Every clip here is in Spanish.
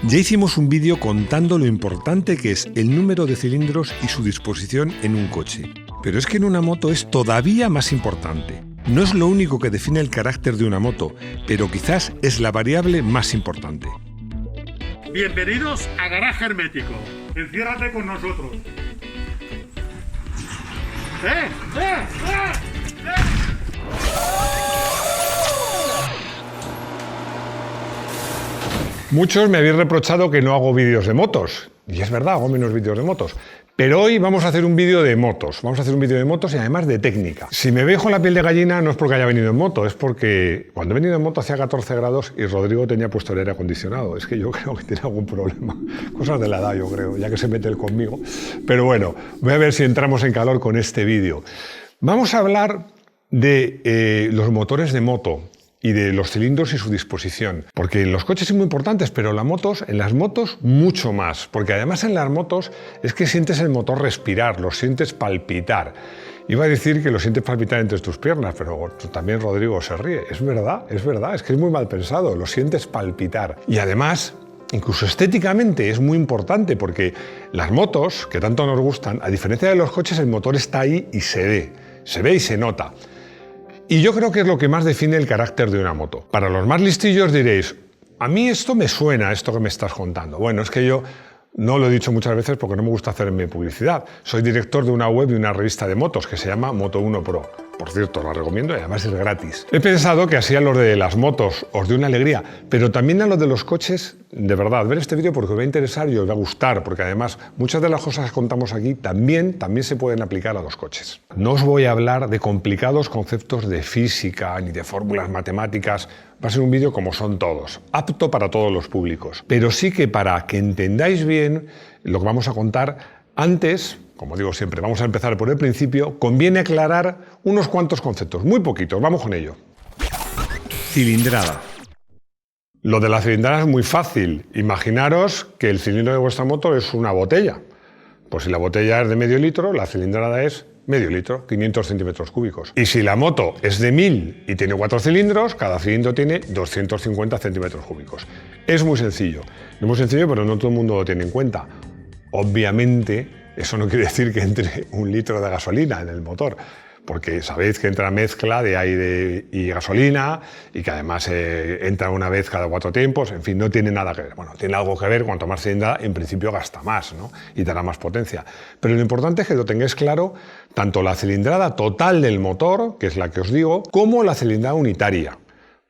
Ya hicimos un vídeo contando lo importante que es el número de cilindros y su disposición en un coche. Pero es que en una moto es todavía más importante. No es lo único que define el carácter de una moto, pero quizás es la variable más importante. Bienvenidos a Garaje Hermético. Enciérrate con nosotros. Muchos me habéis reprochado que no hago vídeos de motos. Y es verdad, hago menos vídeos de motos. Pero hoy vamos a hacer un vídeo de motos. Vamos a hacer un vídeo de motos y además de técnica. Si me veis con la piel de gallina no es porque haya venido en moto, es porque cuando he venido en moto hacía 14 grados y Rodrigo tenía puesto el aire acondicionado. Es que yo creo que tiene algún problema. Cosas de la edad, yo creo, ya que se mete él conmigo. Pero bueno, voy a ver si entramos en calor con este vídeo. Vamos a hablar de los motores de moto y de los cilindros y su disposición. Porque en los coches son muy importantes, pero en las motos mucho más. Porque además en las motos es que sientes el motor respirar, lo sientes palpitar. Iba a decir que lo sientes palpitar entre tus piernas, pero también Rodrigo se ríe. Es verdad, es que es muy mal pensado, lo sientes palpitar. Y además, incluso estéticamente es muy importante porque las motos, que tanto nos gustan, a diferencia de los coches, el motor está ahí y se ve y se nota. Y yo creo que es lo que más define el carácter de una moto. Para los más listillos diréis, a mí esto me suena, esto que me estás contando. Bueno, es que yo no lo he dicho muchas veces porque no me gusta hacerme publicidad. Soy director de una web y una revista de motos que se llama Moto1 Pro. Por cierto, la recomiendo y además es gratis. He pensado que así a los de las motos os dé una alegría, pero también a los de los coches, de verdad, ver este vídeo porque os va a interesar y os va a gustar, porque además muchas de las cosas que contamos aquí también se pueden aplicar a los coches. No os voy a hablar de complicados conceptos de física ni de fórmulas matemáticas. Va a ser un vídeo como son todos, apto para todos los públicos. Pero sí que para que entendáis bien lo que vamos a contar, antes, como digo siempre, vamos a empezar por el principio, conviene aclarar unos cuantos conceptos, muy poquitos, vamos con ello. Cilindrada. Lo de la cilindrada es muy fácil. Imaginaros que el cilindro de vuestra moto es una botella. Pues si la botella es de medio litro, la cilindrada es medio litro, 500 centímetros cúbicos. Y si la moto es de 1000 y tiene 4 cilindros, cada cilindro tiene 250 centímetros cúbicos. Es muy sencillo. Es muy sencillo, pero no todo el mundo lo tiene en cuenta. Obviamente, eso no quiere decir que entre 1 litro de gasolina en el motor, porque sabéis que entra mezcla de aire y gasolina y que además entra una vez cada 4 tiempos, en fin, no tiene nada que ver. Bueno, tiene algo que ver, cuanto más cilindrada, en principio gasta más, ¿no? Y dará más potencia. Pero lo importante es que lo tengáis claro, tanto la cilindrada total del motor, que es la que os digo, como la cilindrada unitaria.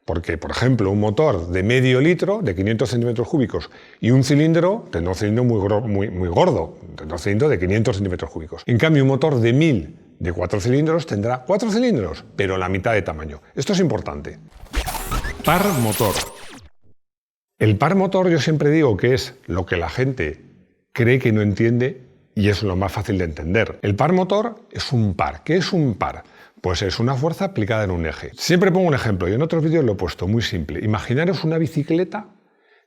Porque, por ejemplo, un motor de medio litro, de 500 centímetros cúbicos, y un cilindro, tendrá un cilindro muy gordo, tendrá un cilindro de 500 centímetros cúbicos. En cambio, un motor de 1000, de 4 cilindros, tendrá 4 cilindros, pero la mitad de tamaño. Esto es importante. Par motor. El par motor yo siempre digo que es lo que la gente cree que no entiende y es lo más fácil de entender. El par motor es un par. ¿Qué es un par? Pues es una fuerza aplicada en un eje. Siempre pongo un ejemplo y en otros vídeos lo he puesto muy simple. Imaginaros una bicicleta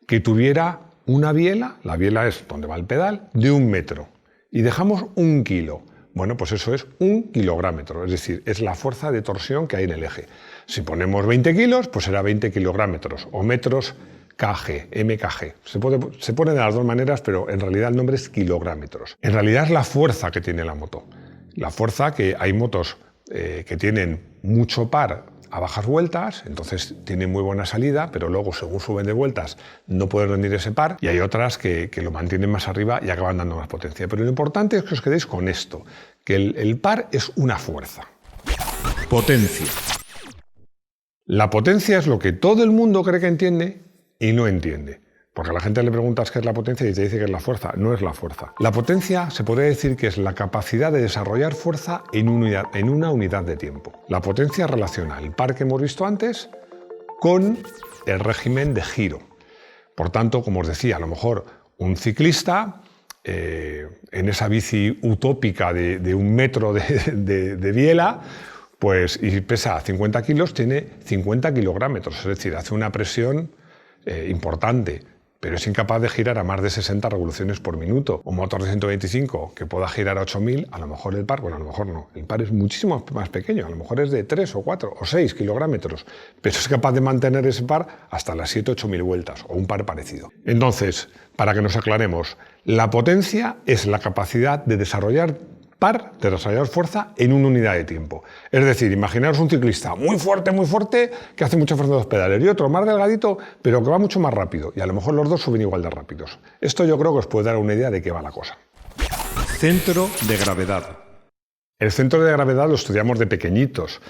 que tuviera una biela, la biela es donde va el pedal, de 1 metro y dejamos 1 kilo. Bueno, pues eso es 1 kilográmetro, es decir, es la fuerza de torsión que hay en el eje. Si ponemos 20 kilos, pues será 20 kilográmetros o metros kg, mkg. Se pone de las dos maneras, pero en realidad el nombre es kilográmetros. En realidad es la fuerza que tiene la moto. La fuerza que hay motos que tienen mucho par a bajas vueltas, entonces tienen muy buena salida, pero luego según suben de vueltas no pueden rendir ese par, y hay otras que lo mantienen más arriba y acaban dando más potencia. Pero lo importante es que os quedéis con esto, que el par es una fuerza. Potencia. La potencia es lo que todo el mundo cree que entiende y no entiende. Porque a la gente le preguntas qué es la potencia y te dice que es la fuerza. No es la fuerza. La potencia se podría decir que es la capacidad de desarrollar fuerza en una unidad de tiempo. La potencia relaciona el par que hemos visto antes con el régimen de giro. Por tanto, como os decía, a lo mejor un ciclista en esa bici utópica de 1 metro de biela, pues, y pesa 50 kilos, tiene 50 kilográmetros. Es decir, hace una presión importante. pero es incapaz de girar a más de 60 revoluciones por minuto. Un motor de 125 que pueda girar a 8000, a lo mejor el par, bueno, a lo mejor no, el par es muchísimo más pequeño, a lo mejor es de 3 o 4 o 6 kilográmetros, pero es capaz de mantener ese par hasta las 7 o 8000 vueltas, o un par parecido. Entonces, para que nos aclaremos, la potencia es la capacidad de desarrollar fuerza en una unidad de tiempo. Es decir, imaginaros un ciclista muy fuerte, que hace mucha fuerza en los pedales, y otro más delgadito, pero que va mucho más rápido, y a lo mejor los dos suben igual de rápidos. Esto yo creo que os puede dar una idea de qué va la cosa. Centro de gravedad. El centro de gravedad lo estudiamos de pequeñitos.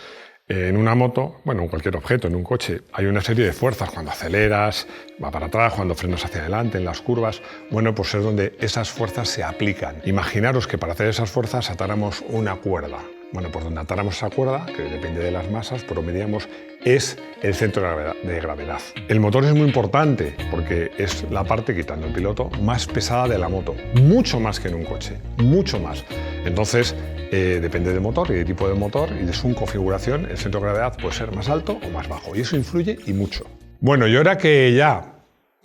En una moto, bueno, en cualquier objeto, en un coche, hay una serie de fuerzas cuando aceleras, va para atrás, cuando frenas hacia adelante, en las curvas. Bueno, pues es donde esas fuerzas se aplican. Imaginaros que para hacer esas fuerzas atáramos una cuerda. Bueno, pues donde atáramos esa cuerda, que depende de las masas, pero medíamos, es el centro de gravedad. El motor es muy importante porque es la parte, quitando el piloto, más pesada de la moto. Mucho más que en un coche, mucho más. Entonces, depende del motor y del tipo de motor y de su configuración, el centro de gravedad puede ser más alto o más bajo. Y eso influye y mucho. Bueno, y ahora que ya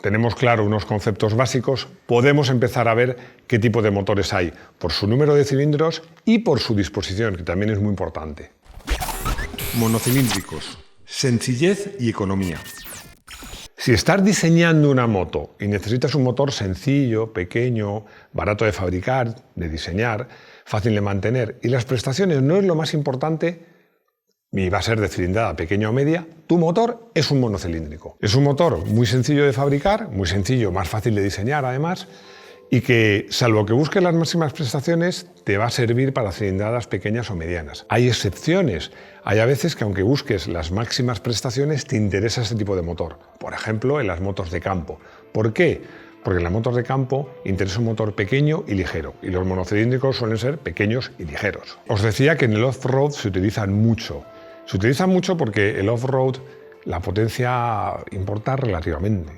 tenemos claro unos conceptos básicos, podemos empezar a ver qué tipo de motores hay, por su número de cilindros y por su disposición, que también es muy importante. Monocilíndricos. Sencillez y economía. Si estás diseñando una moto y necesitas un motor sencillo, pequeño, barato de fabricar, de diseñar, fácil de mantener, y las prestaciones no es lo más importante, y va a ser de cilindrada pequeña o media, tu motor es un monocilíndrico. Es un motor muy sencillo de fabricar, muy sencillo, más fácil de diseñar además, y que, salvo que busques las máximas prestaciones, te va a servir para cilindradas pequeñas o medianas. Hay excepciones. Hay a veces que aunque busques las máximas prestaciones, te interesa ese tipo de motor. Por ejemplo, en las motos de campo. ¿Por qué? Porque en las motos de campo interesa un motor pequeño y ligero, y los monocilíndricos suelen ser pequeños y ligeros. Os decía que en el off-road se utilizan mucho. Se utilizan mucho porque el off-road, la potencia importa relativamente.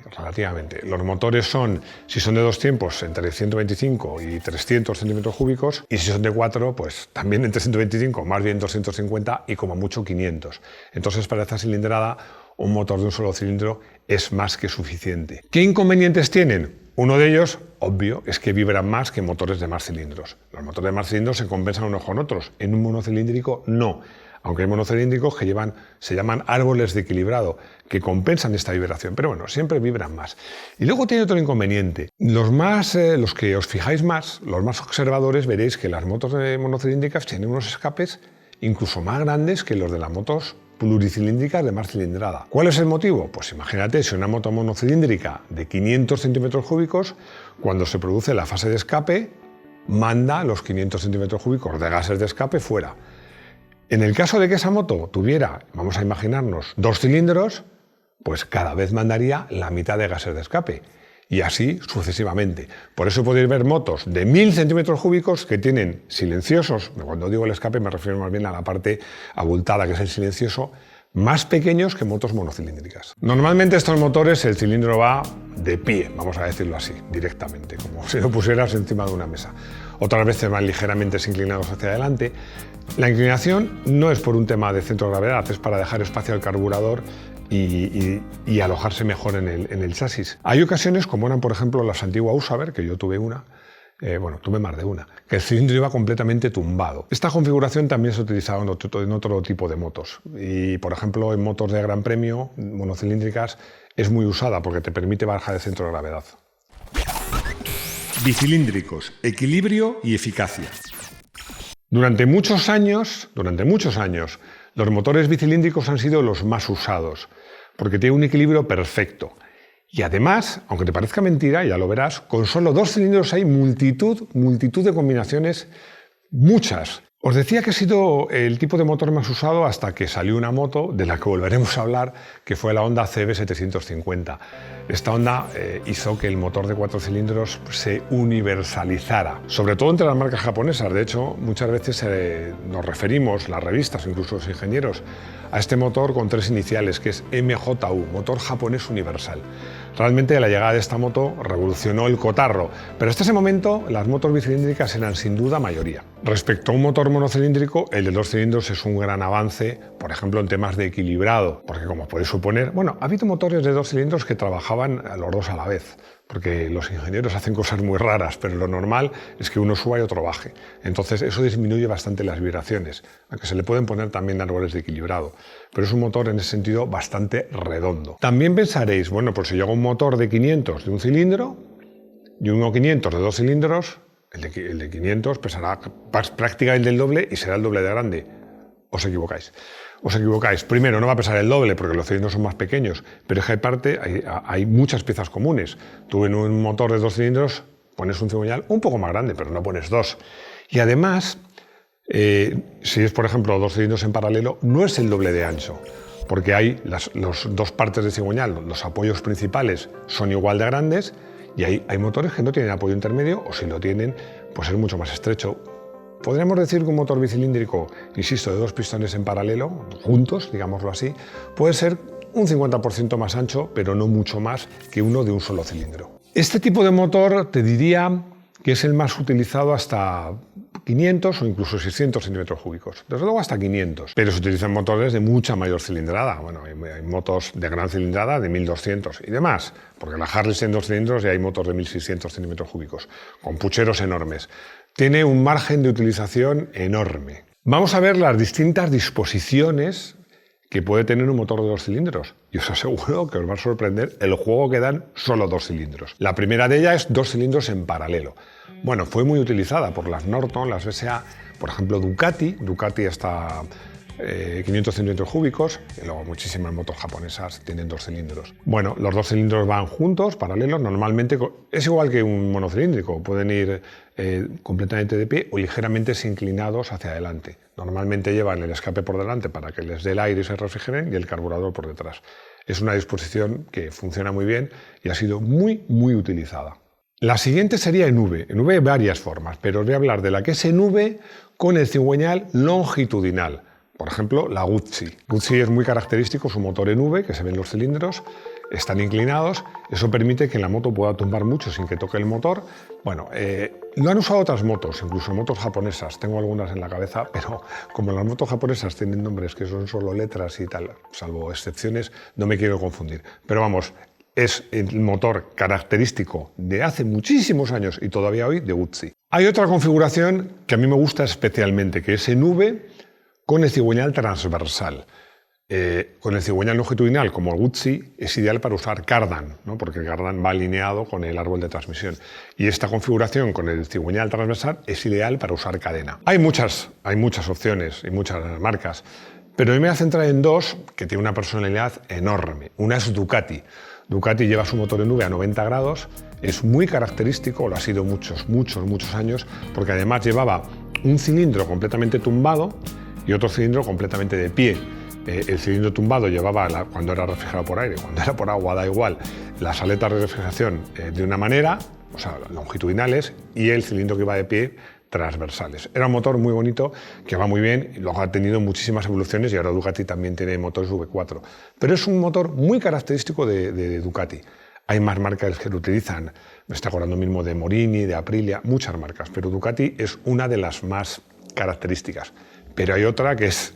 Los motores son, si son de 2 tiempos, entre 125 y 300 centímetros cúbicos, y si son de 4, pues también entre 125, más bien 250 y como mucho 500. Entonces, para esta cilindrada, un motor de un solo cilindro es más que suficiente. ¿Qué inconvenientes tienen? Uno de ellos, obvio, es que vibran más que motores de más cilindros. Los motores de más cilindros se compensan unos con otros. En un monocilíndrico, no. Aunque hay monocilíndricos que se llaman árboles de equilibrado, que compensan esta vibración, pero bueno, siempre vibran más. Y luego tiene otro inconveniente. Los que os fijáis más, los más observadores, veréis que las motos monocilíndricas tienen unos escapes incluso más grandes que los de las motos pluricilíndricas de más cilindrada. ¿Cuál es el motivo? Pues imagínate, si una moto monocilíndrica de 500 centímetros cúbicos, cuando se produce la fase de escape, manda los 500 centímetros cúbicos de gases de escape fuera. En el caso de que esa moto tuviera, vamos a imaginarnos, 2 cilindros, pues cada vez mandaría la mitad de gases de escape. Y así sucesivamente. Por eso podéis ver motos de 1000 centímetros cúbicos que tienen silenciosos, cuando digo el escape me refiero más bien a la parte abultada, que es el silencioso, más pequeños que motos monocilíndricas. Normalmente estos motores el cilindro va de pie, vamos a decirlo así, directamente, como si lo pusieras encima de una mesa. Otras veces van ligeramente inclinados hacia adelante. La inclinación no es por un tema de centro de gravedad, es para dejar espacio al carburador y alojarse mejor en el chasis. Hay ocasiones, como eran por ejemplo las antiguas Usaver, que yo tuve una, tuve más de una, que el cilindro iba completamente tumbado. Esta configuración también se utilizaba en otro tipo de motos y, por ejemplo, en motos de gran premio monocilíndricas es muy usada porque te permite bajar el centro de gravedad. Bicilíndricos, equilibrio y eficacia. Durante muchos años, los motores bicilíndricos han sido los más usados porque tienen un equilibrio perfecto. Y además, aunque te parezca mentira, ya lo verás, con solo 2 cilindros hay multitud de combinaciones, muchas. Os decía que ha sido el tipo de motor más usado hasta que salió una moto de la que volveremos a hablar, que fue la Honda CB750. Esta Honda hizo que el motor de 4 cilindros se universalizara, sobre todo entre las marcas japonesas. De hecho, muchas veces nos referimos, las revistas, incluso los ingenieros, a este motor con 3 iniciales, que es MJU, motor japonés universal. Realmente la llegada de esta moto revolucionó el cotarro, pero hasta ese momento las motos bicilíndricas eran sin duda mayoría. Respecto a un motor monocilíndrico, el de 2 cilindros es un gran avance, por ejemplo en temas de equilibrado, porque como podéis suponer, bueno, ha habido motores de 2 cilindros que trabajaban los dos a la vez, porque los ingenieros hacen cosas muy raras, pero lo normal es que uno suba y otro baje. Entonces eso disminuye bastante las vibraciones, aunque se le pueden poner también árboles de equilibrado. Pero es un motor en ese sentido bastante redondo. También pensaréis, bueno, pues si yo hago un motor de 500 de un cilindro y uno 500 de 2 cilindros, el de 500 pesará prácticamente el doble y será el doble de grande. Os equivocáis. Os equivocáis. Primero, no va a pesar el doble porque los cilindros son más pequeños, pero es que hay muchas piezas comunes. Tú en un motor de 2 cilindros pones un cigüeñal un poco más grande, pero no pones 2. Y además, si es por ejemplo 2 cilindros en paralelo, no es el doble de ancho, porque hay las dos partes de cigüeñal, los apoyos principales son igual de grandes y hay motores que no tienen apoyo intermedio o si lo tienen, pues es mucho más estrecho. Podríamos decir que un motor bicilíndrico, insisto, de 2 pistones en paralelo, juntos, digámoslo así, puede ser un 50% más ancho, pero no mucho más que uno de un solo cilindro. Este tipo de motor te diría que es el más utilizado hasta 500 o incluso 600 centímetros cúbicos. Desde luego hasta 500. Pero se utilizan motores de mucha mayor cilindrada. Bueno, hay motos de gran cilindrada de 1200 y demás, porque la Harley en 2 cilindros ya hay motos de 1600 centímetros cúbicos, con pucheros enormes. Tiene un margen de utilización enorme. Vamos a ver las distintas disposiciones que puede tener un motor de 2 cilindros. Y os aseguro que os va a sorprender el juego que dan solo 2 cilindros. La primera de ellas es 2 cilindros en paralelo. Bueno, fue muy utilizada por las Norton, las BSA, por ejemplo Ducati hasta 500 centímetros cúbicos, y luego muchísimas motos japonesas tienen 2 cilindros. Bueno, los 2 cilindros van juntos, paralelos, normalmente es igual que un monocilíndrico, pueden ir completamente de pie o ligeramente inclinados hacia adelante. Normalmente llevan el escape por delante para que les dé el aire y se refrigeren y el carburador por detrás. Es una disposición que funciona muy bien y ha sido muy utilizada. La siguiente sería en V. En V hay varias formas, pero os voy a hablar de la que es en V con el cigüeñal longitudinal. Por ejemplo, la Guzzi. Guzzi es muy característico, su motor en V, que se ven los cilindros, están inclinados, eso permite que la moto pueda tumbar mucho sin que toque el motor. Bueno, lo han usado otras motos, incluso motos japonesas, tengo algunas en la cabeza, pero como las motos japonesas tienen nombres que son solo letras y tal, salvo excepciones, no me quiero confundir. Pero vamos, es el motor característico de hace muchísimos años y todavía hoy de Guzzi. Hay otra configuración que a mí me gusta especialmente, que es en V con el cigüeñal transversal. Con el cigüeñal longitudinal, como el Guzzi, es ideal para usar cardan, ¿no? Porque el cardan va alineado con el árbol de transmisión. Y esta configuración con el cigüeñal transversal es ideal para usar cadena. Hay muchas opciones y muchas marcas, pero yo me voy a centrar en dos que tienen una personalidad enorme. Una es Ducati. Ducati lleva su motor en V a 90 grados, es muy característico, lo ha sido muchos años, porque además llevaba un cilindro completamente tumbado y otro cilindro completamente de pie. El cilindro tumbado llevaba, cuando era refrigerado por aire, cuando era por agua, da igual, las aletas de refrigeración de una manera, o sea, longitudinales, y el cilindro que iba de pie, transversales. Era un motor muy bonito, que va muy bien, y luego ha tenido muchísimas evoluciones y ahora Ducati también tiene motores V4. Pero es un motor muy característico de Ducati. Hay más marcas que lo utilizan, me está acordando mismo de Morini, de Aprilia, muchas marcas, pero Ducati es una de las más características. Pero hay otra que es,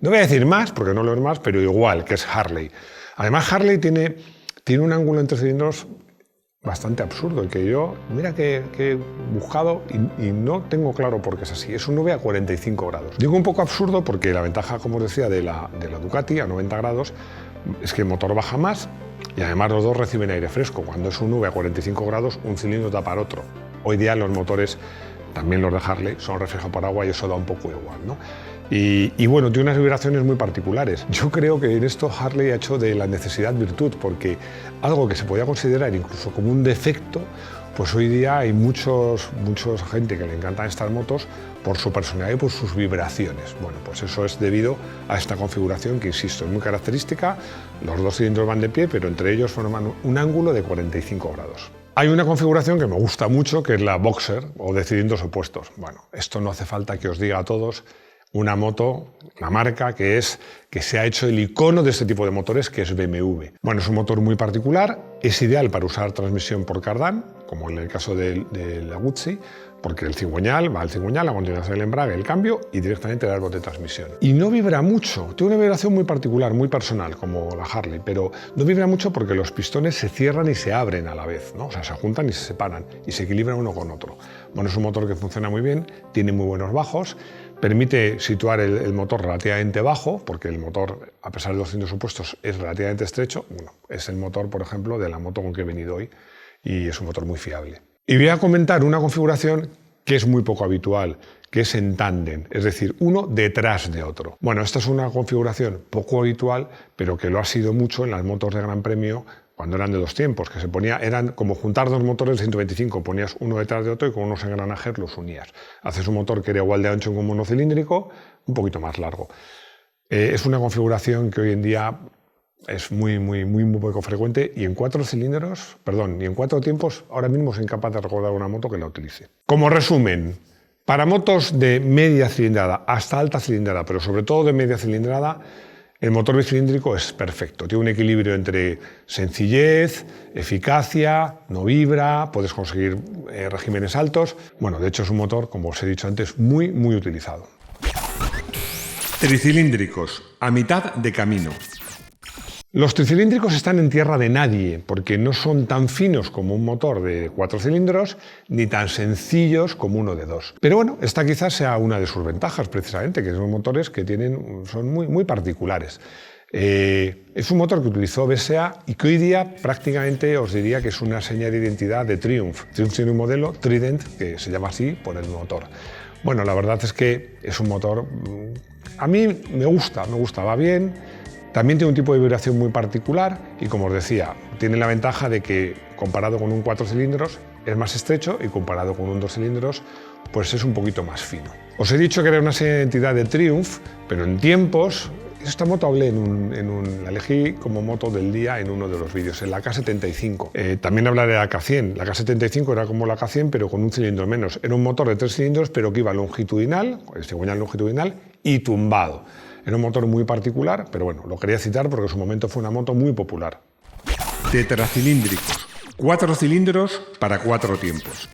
no voy a decir más, porque no lo es más, pero igual, que es Harley. Además, Harley tiene un ángulo entre cilindros bastante absurdo, y que yo, mira que he buscado y no tengo claro por qué es así. Es un V a 45 grados. Digo un poco absurdo porque la ventaja, como os decía, de la Ducati a 90 grados es que el motor baja más y además los dos reciben aire fresco. Cuando es un V a 45 grados, un cilindro tapa al otro. Hoy día los motores, también los de Harley, son refrigerados por agua y eso da un poco igual, ¿no? Y bueno, tiene unas vibraciones muy particulares. Yo creo que en esto Harley ha hecho de la necesidad virtud, porque algo que se podía considerar incluso como un defecto, pues hoy día hay mucha gente que le encantan estas motos por su personalidad y por sus vibraciones. Bueno, pues eso es debido a esta configuración que, insisto, es muy característica. Los dos cilindros van de pie, pero entre ellos forman un ángulo de 45 grados. Hay una configuración que me gusta mucho, que es la Boxer, o de cilindros opuestos. Bueno, esto no hace falta que os diga a todos una moto, una marca que se ha hecho el icono de este tipo de motores, que es BMW. Bueno, es un motor muy particular, es ideal para usar transmisión por cardán, como en el caso de la Guzzi, porque el cigüeñal va al cigüeñal, a continuación el embrague, el cambio y directamente el árbol de transmisión. Y no vibra mucho, tiene una vibración muy particular, muy personal, como la Harley, pero no vibra mucho porque los pistones se cierran y se abren a la vez, ¿no? O sea, se juntan y se separan y se equilibran uno con otro. Bueno, es un motor que funciona muy bien, tiene muy buenos bajos, permite situar el motor relativamente bajo, porque el motor, a pesar de los cilindros opuestos, es relativamente estrecho. Bueno, es el motor, por ejemplo, de la moto con que he venido hoy y es un motor muy fiable. Y voy a comentar una configuración que es muy poco habitual, que es en tándem, es decir, uno detrás de otro. Bueno, esta es una configuración poco habitual, pero que lo ha sido mucho en las motos de Gran Premio cuando eran de dos tiempos, que eran como juntar dos motores de 125, ponías uno detrás de otro y con unos engranajes los unías. Haces un motor que era igual de ancho que un monocilíndrico, un poquito más largo. Es una configuración que hoy en día es muy poco frecuente y en cuatro tiempos ahora mismo soy incapaz de recordar una moto que la utilice. Como resumen, para motos de media cilindrada hasta alta cilindrada, pero sobre todo de media cilindrada, el motor bicilíndrico es perfecto. Tiene un equilibrio entre sencillez, eficacia, no vibra, puedes conseguir regímenes altos. Bueno, de hecho es un motor, como os he dicho antes, muy utilizado. Tricilíndricos, a mitad de camino. Los tricilíndricos están en tierra de nadie, porque no son tan finos como un motor de 4 cilindros, ni tan sencillos como uno de 2. Pero bueno, esta quizás sea una de sus ventajas, precisamente, que son motores que son muy particulares. Es un motor que utilizó BSA y que hoy día prácticamente os diría que es una señal de identidad de Triumph. Triumph tiene un modelo, Trident, que se llama así por el motor. Bueno, la verdad es que es un motor, a mí me gusta, va bien. También tiene un tipo de vibración muy particular y, como os decía, tiene la ventaja de que comparado con un 4 cilindros es más estrecho y comparado con un 2 cilindros pues es un poquito más fino. Os he dicho que era una señal de identidad de Triumph, pero en tiempos, esta moto hablé la elegí como moto del día en uno de los vídeos, en la K75. También hablaré de la K100. La K75 era como la K100 pero con un cilindro menos. Era un motor de 3 cilindros pero que iba longitudinal, el cigüeñal longitudinal y tumbado. Era un motor muy particular, pero bueno, lo quería citar porque en su momento fue una moto muy popular. Tetracilíndricos, 4 cilindros para 4 tiempos.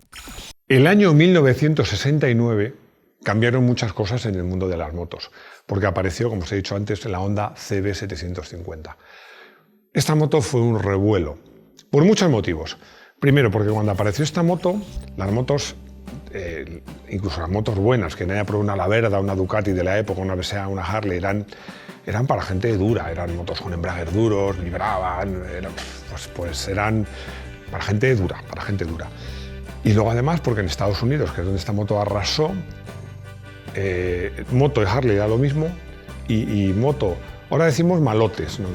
El año 1969 cambiaron muchas cosas en el mundo de las motos, porque apareció, como os he dicho antes, la Honda CB750. Esta moto fue un revuelo, por muchos motivos. Primero, porque cuando apareció esta moto, las motos, incluso las motos buenas, que nadie probó una Laverda, una Ducati de la época, una BSA, una Harley, eran para gente dura, eran motos con embragues duros, vibraban, eran para gente dura, Y luego además, porque en Estados Unidos, que es donde esta moto arrasó, moto y Harley era lo mismo, y moto, ahora decimos malotes, no,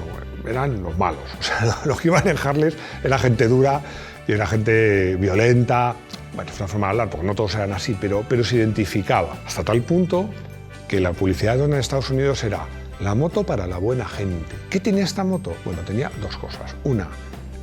eran los malos, o sea, los que iban en Harley era gente dura y era gente violenta. Bueno, es una forma de hablar, porque no todos eran así, pero se identificaba, hasta tal punto que la publicidad de Estados Unidos era la moto para la buena gente. ¿Qué tenía esta moto? Bueno, tenía dos cosas. Una,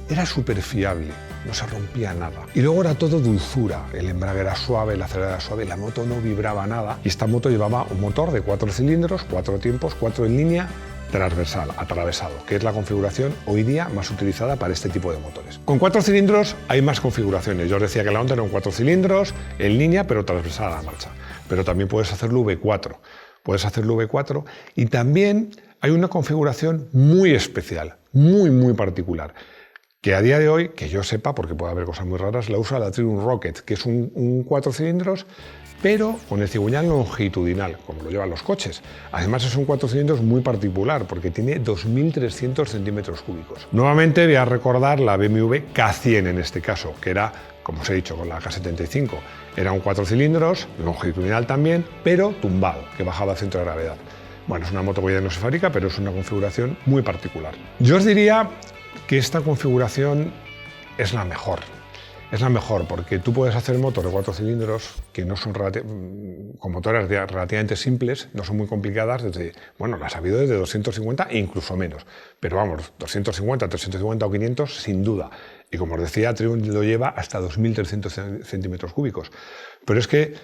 era súper fiable, no se rompía nada. Y luego era todo dulzura, el embrague era suave, la acelerador era suave, la moto no vibraba nada. Y esta moto llevaba un motor de 4 cilindros, 4 tiempos, 4 en línea, transversal, atravesado, que es la configuración hoy día más utilizada para este tipo de motores. Con 4 cilindros hay más configuraciones. Yo os decía que la Honda eran 4 cilindros, en línea, pero transversal a la marcha. Pero también puedes hacerlo V4. Y también hay una configuración muy especial, muy particular, que a día de hoy, que yo sepa, porque puede haber cosas muy raras, la usa la Triumph Rocket, que es un 4 cilindros, pero con el cigüeñal longitudinal, como lo llevan los coches. Además es un 4 cilindros muy particular, porque tiene 2.300 centímetros cúbicos. Nuevamente voy a recordar la BMW K100 en este caso, que era, como os he dicho, con la K75. Era un 4 cilindros, longitudinal también, pero tumbado, que bajaba al centro de gravedad. Bueno, es una moto que ya no se fabrica, pero es una configuración muy particular. Yo os diría que esta configuración es la mejor. Es la mejor porque tú puedes hacer motos de 4 cilindros que no son con motores relativamente simples, no son muy complicadas, las ha habido desde 250 e incluso menos. Pero vamos, 250, 350 o 500 sin duda. Y como os decía, Triumph lo lleva hasta 2.300 centímetros cúbicos. Pero es que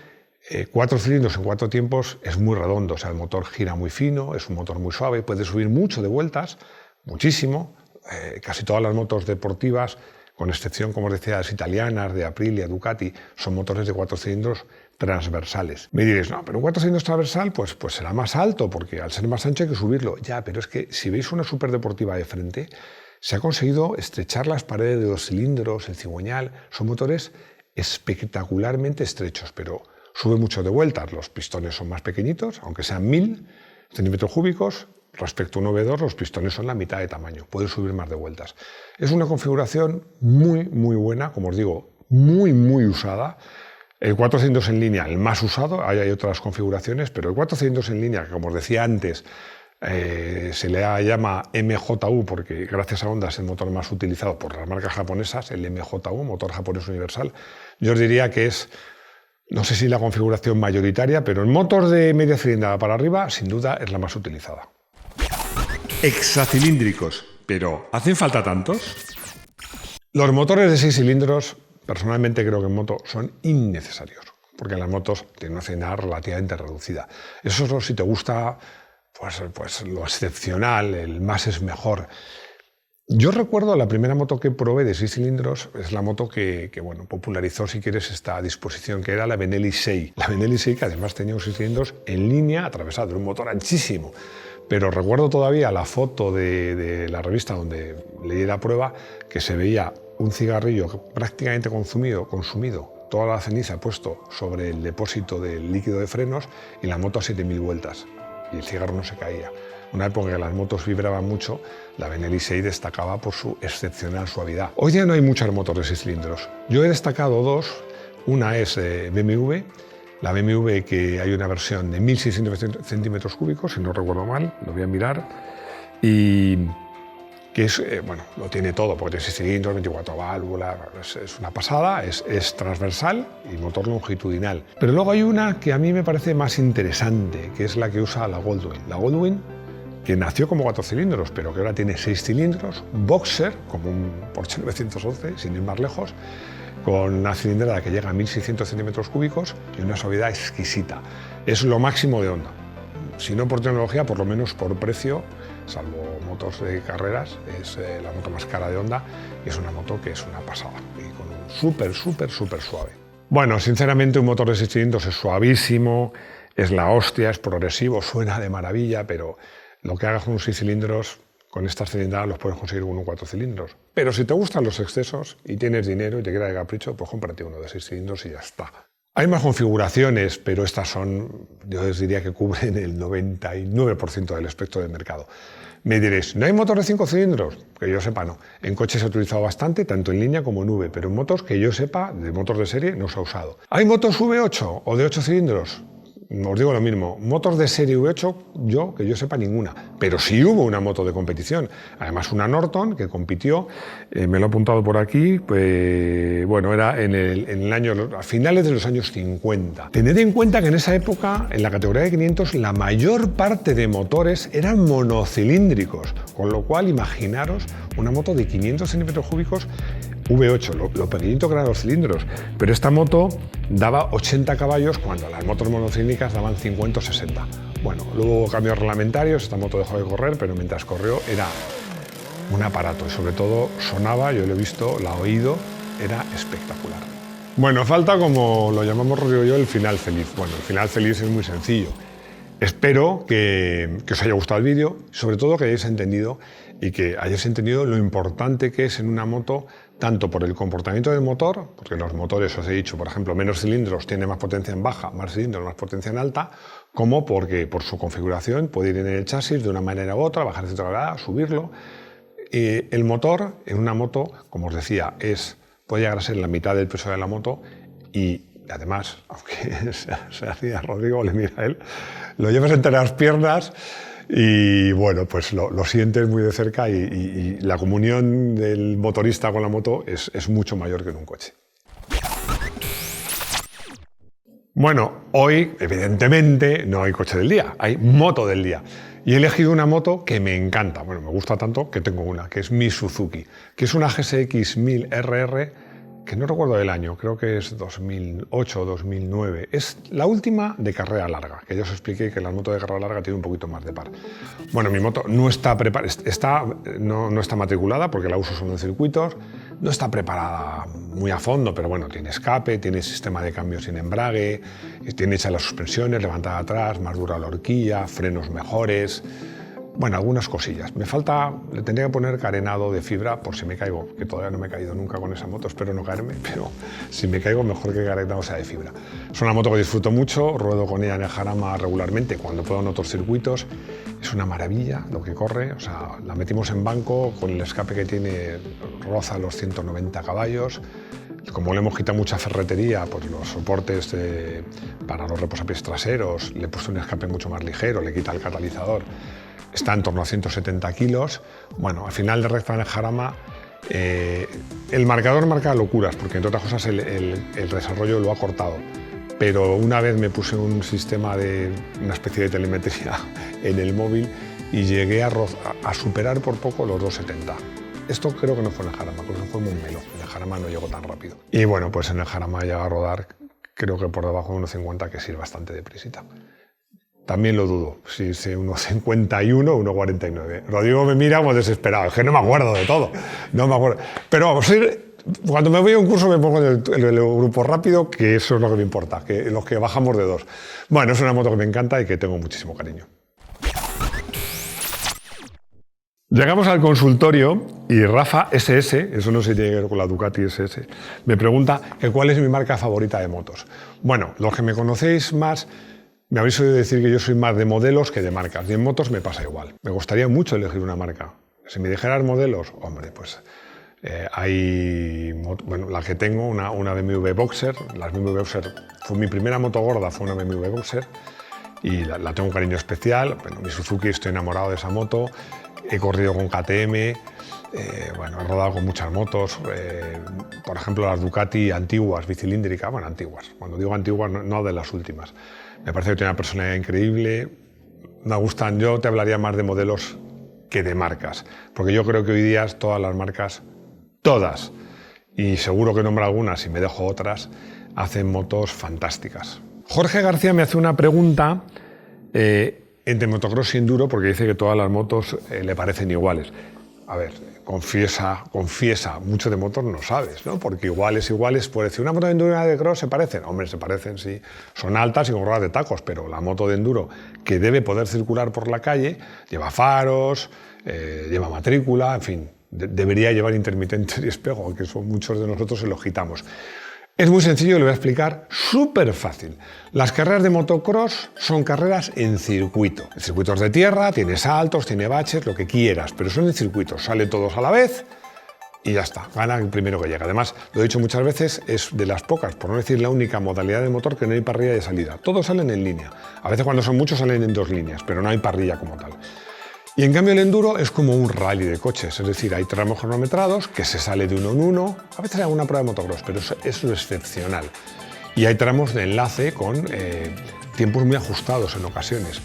4 cilindros en 4 tiempos es muy redondo, o sea, el motor gira muy fino, es un motor muy suave, puede subir mucho de vueltas, muchísimo. Casi todas las motos deportivas, con excepción, como os decía, las italianas, de Aprilia, Ducati, son motores de 4 cilindros transversales. Me diréis, no, pero un 4 cilindros transversal pues será más alto, porque al ser más ancho hay que subirlo. Ya, pero es que si veis una superdeportiva de frente, se ha conseguido estrechar las paredes de los cilindros, el cigüeñal. Son motores espectacularmente estrechos, pero sube mucho de vueltas. Los pistones son más pequeñitos, aunque sean 1000 centímetros cúbicos. Respecto a un V2, los pistones son la mitad de tamaño, pueden subir más de vueltas. Es una configuración muy buena, como os digo, muy usada. El 4 cilindros en línea, el más usado, hay otras configuraciones, pero el 4 cilindros en línea, que como os decía antes, se le llama MJU porque gracias a Honda es el motor más utilizado por las marcas japonesas, el MJU, motor japonés universal. Yo os diría que es, no sé si la configuración mayoritaria, pero en motor de media cilindrada para arriba, sin duda es la más utilizada. Hexacilíndricos, pero ¿hacen falta tantos? Los motores de 6 cilindros, personalmente creo que en moto son innecesarios, porque las motos tienen una cilindrada relativamente reducida. Eso solo si te gusta pues lo excepcional, el más es mejor. Yo recuerdo la primera moto que probé de 6 cilindros, es la moto que popularizó, si quieres, esta disposición, que era la Benelli 6. La Benelli 6, que además tenía un 6 cilindros en línea atravesado, un motor anchísimo. Pero recuerdo todavía la foto de la revista donde leí la prueba, que se veía un cigarrillo prácticamente consumido, toda la ceniza puesto sobre el depósito del líquido de frenos y la moto a 7000 vueltas. Y el cigarro no se caía. Una época en que las motos vibraban mucho, la Benelli 6 destacaba por su excepcional suavidad. Hoy ya no hay muchas motos de 6 cilindros. Yo he destacado dos. Una es BMW. La BMW, que hay una versión de 1600 centímetros cúbicos, si no recuerdo mal, lo voy a mirar, y que es, lo tiene todo, porque tiene 6 cilindros, 24 válvulas, es una pasada, es transversal y motor longitudinal. Pero luego hay una que a mí me parece más interesante, que es la que usa la Goldwing. La Goldwing, que nació como 4 cilindros, pero que ahora tiene 6 cilindros, boxer, como un Porsche 911, sin ir más lejos, con una cilindrada que llega a 1600 centímetros cúbicos y una suavidad exquisita. Es lo máximo de Honda. Si no por tecnología, por lo menos por precio, salvo motos de carreras, es la moto más cara de Honda y es una moto que es una pasada y con un súper suave. Bueno, sinceramente un motor de 6 cilindros es suavísimo, es la hostia, es progresivo, suena de maravilla, pero lo que hagas con un 6 cilindros, con estas cilindradas los puedes conseguir con un 4 cilindros. Pero si te gustan los excesos y tienes dinero y te queda de capricho, pues cómprate uno de 6 cilindros y ya está. Hay más configuraciones, pero estas son, yo les diría que cubren el 99% del espectro del mercado. Me diréis, ¿no hay motor de 5 cilindros? Que yo sepa, no. En coches se ha utilizado bastante, tanto en línea como en V, pero en motos, que yo sepa, de motos de serie, no se ha usado. ¿Hay motos V8 o de 8 cilindros? Os digo lo mismo, motos de serie V8, que yo sepa, ninguna. Pero sí hubo una moto de competición. Además, una Norton que compitió, me lo he apuntado por aquí, era en el año, a finales de los años 50. Tened en cuenta que en esa época, en la categoría de 500, la mayor parte de motores eran monocilíndricos, con lo cual imaginaros una moto de 500 centímetros cúbicos V8, lo pequeñito que eran los cilindros, pero esta moto daba 80 caballos cuando las motos monocilíndricas daban 50 o 60. Bueno, luego hubo cambios reglamentarios, esta moto dejó de correr, pero mientras corrió era un aparato y sobre todo sonaba, yo lo he visto, la he oído, era espectacular. Bueno, falta, como lo llamamos Rodrigo y yo, el final feliz. Bueno, el final feliz es muy sencillo. Espero que os haya gustado el vídeo, sobre todo que hayáis entendido lo importante que es en una moto, tanto por el comportamiento del motor, porque los motores, os he dicho, por ejemplo, menos cilindros tiene más potencia en baja, más cilindros, más potencia en alta, como porque por su configuración puede ir en el chasis de una manera u otra, bajar el centro de gravedad, subirlo. El motor en una moto, como os decía, puede llegar a ser la mitad del peso de la moto y además, aunque se hacía Rodrigo, le mira a él, lo llevas entre las piernas y bueno, pues lo sientes muy de cerca y la comunión del motorista con la moto es mucho mayor que en un coche. Bueno, hoy evidentemente no hay coche del día, hay moto del día. Y he elegido una moto que me encanta, bueno, me gusta tanto que tengo una, que es mi Suzuki, que es una GSX 1000 RR que no recuerdo el año, creo que es 2008 o 2009. Es la última de carrera larga, que ya os expliqué que la moto de carrera larga tiene un poquito más de par. Bueno, mi moto no está no está matriculada porque la uso solo en circuitos, no está preparada muy a fondo, pero bueno, tiene escape, tiene sistema de cambio sin embrague, tiene hechas las suspensiones, levantada atrás, más dura la horquilla, frenos mejores. Bueno, algunas cosillas. Me falta, le tendría que poner carenado de fibra por si me caigo, que todavía no me he caído nunca con esa moto, espero no caerme, pero si me caigo mejor que carenado sea de fibra. Es una moto que disfruto mucho, ruedo con ella en el Jarama regularmente cuando puedo en otros circuitos. Es una maravilla lo que corre, o sea, la metimos en banco con el escape que tiene, roza los 190 caballos. Como le hemos quitado mucha ferretería, pues los soportes para los reposapiés traseros, le he puesto un escape mucho más ligero, le quita el catalizador. Está en torno a 170 kilos. Bueno, al final de recta en el Jarama, el marcador marca locuras, porque entre otras cosas el desarrollo lo ha cortado. Pero una vez me puse un sistema una especie de telemetría en el móvil y llegué a superar por poco los 270. Esto creo que no fue en el Jarama, porque no fue muy melo. En el Jarama no llegó tan rápido. Y bueno, pues en el Jarama llega a rodar, creo que por debajo de 1,50, que sí es bastante deprisita. También lo dudo, si es 1,51 o 1,49. Rodrigo me mira como desesperado, es que no me acuerdo de todo, no me acuerdo. Pero vamos a ir, cuando me voy a un curso me pongo en el grupo rápido, que eso es lo que me importa, que los que bajamos de 2. Bueno, es una moto que me encanta y que tengo muchísimo cariño. Llegamos al consultorio y Rafa SS, eso no se tiene que ver con la Ducati SS, me pregunta que cuál es mi marca favorita de motos. Bueno, los que me conocéis más, me habéis oído decir que yo soy más de modelos que de marcas, y en motos me pasa igual. Me gustaría mucho elegir una marca. Si me dijeras modelos, hombre, pues bueno, la que tengo, una BMW Boxer. Las BMW Boxer fue mi primera moto gorda, fue una BMW Boxer, y la tengo un cariño especial. Bueno, mi Suzuki, estoy enamorado de esa moto. He corrido con KTM, bueno, he rodado con muchas motos, por ejemplo las Ducati antiguas, bicilíndricas, bueno, antiguas. Cuando digo antiguas, no de las últimas. Me parece que tiene una personalidad increíble, me gustan, yo te hablaría más de modelos que de marcas, porque yo creo que hoy día todas las marcas, todas, y seguro que nombro algunas y me dejo otras, hacen motos fantásticas. Jorge García me hace una pregunta entre motocross y enduro, porque dice que todas las motos le parecen iguales. A ver, confiesa, mucho de motos no sabes, ¿no? Porque iguales, puede decir, ¿una moto de enduro y una de cross se parecen? Hombre, se parecen, sí. Son altas y con ruedas de tacos, pero la moto de enduro, que debe poder circular por la calle, lleva faros, lleva matrícula, en fin, debería llevar intermitentes y espejo, que son muchos de nosotros se los quitamos. Es muy sencillo, le voy a explicar, súper fácil. Las carreras de motocross son carreras en circuito. En circuitos de tierra, tiene saltos, tiene baches, lo que quieras, pero son en circuitos. Salen todos a la vez y ya está, gana el primero que llega. Además, lo he dicho muchas veces, es de las pocas, por no decir la única modalidad de motor que no hay parrilla de salida. Todos salen en línea. A veces cuando son muchos salen en 2 líneas, pero no hay parrilla como tal. Y en cambio el enduro es como un rally de coches, es decir, hay tramos cronometrados que se sale de uno en uno, a veces hay alguna prueba de motocross, pero eso es lo excepcional. Y hay tramos de enlace con tiempos muy ajustados en ocasiones.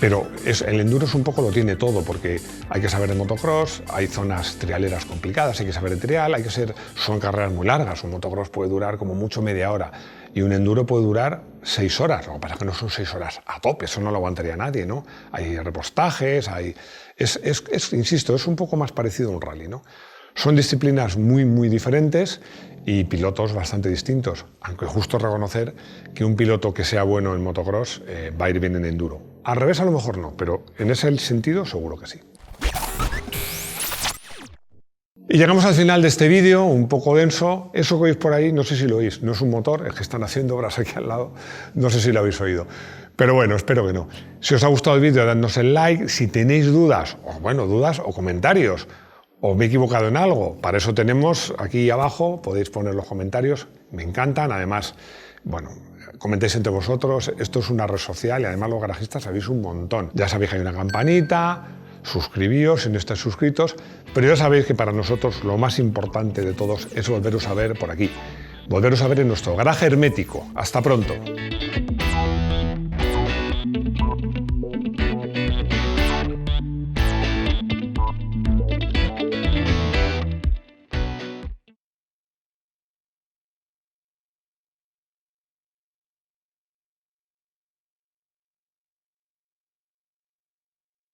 Pero el enduro es un poco lo tiene todo, porque hay que saber de motocross, hay zonas trialeras complicadas, hay que saber de trial, son carreras muy largas, un motocross puede durar como mucho media hora y un enduro puede durar 6 horas, lo que pasa es que no son 6 horas a tope, eso no lo aguantaría nadie, ¿no? Hay repostajes, insisto, es un poco más parecido a un rally, ¿no? Son disciplinas muy diferentes y pilotos bastante distintos, aunque justo reconocer que un piloto que sea bueno en motocross va a ir bien en enduro. Al revés a lo mejor no, pero en ese sentido seguro que sí. Y llegamos al final de este vídeo, un poco denso. Eso que oís por ahí, no sé si lo oís, no es un motor, es que están haciendo obras aquí al lado, no sé si lo habéis oído. Pero bueno, espero que no. Si os ha gustado el vídeo, dadnos el like. Si tenéis dudas o comentarios, o me he equivocado en algo, para eso tenemos aquí abajo, podéis poner los comentarios, me encantan. Además, bueno, comentéis entre vosotros, esto es una red social y además los garajistas sabéis un montón. Ya sabéis que hay una campanita, suscribíos si no estáis suscritos, pero ya sabéis que para nosotros lo más importante de todos es volveros a ver por aquí, volveros a ver en nuestro garaje hermético. Hasta pronto.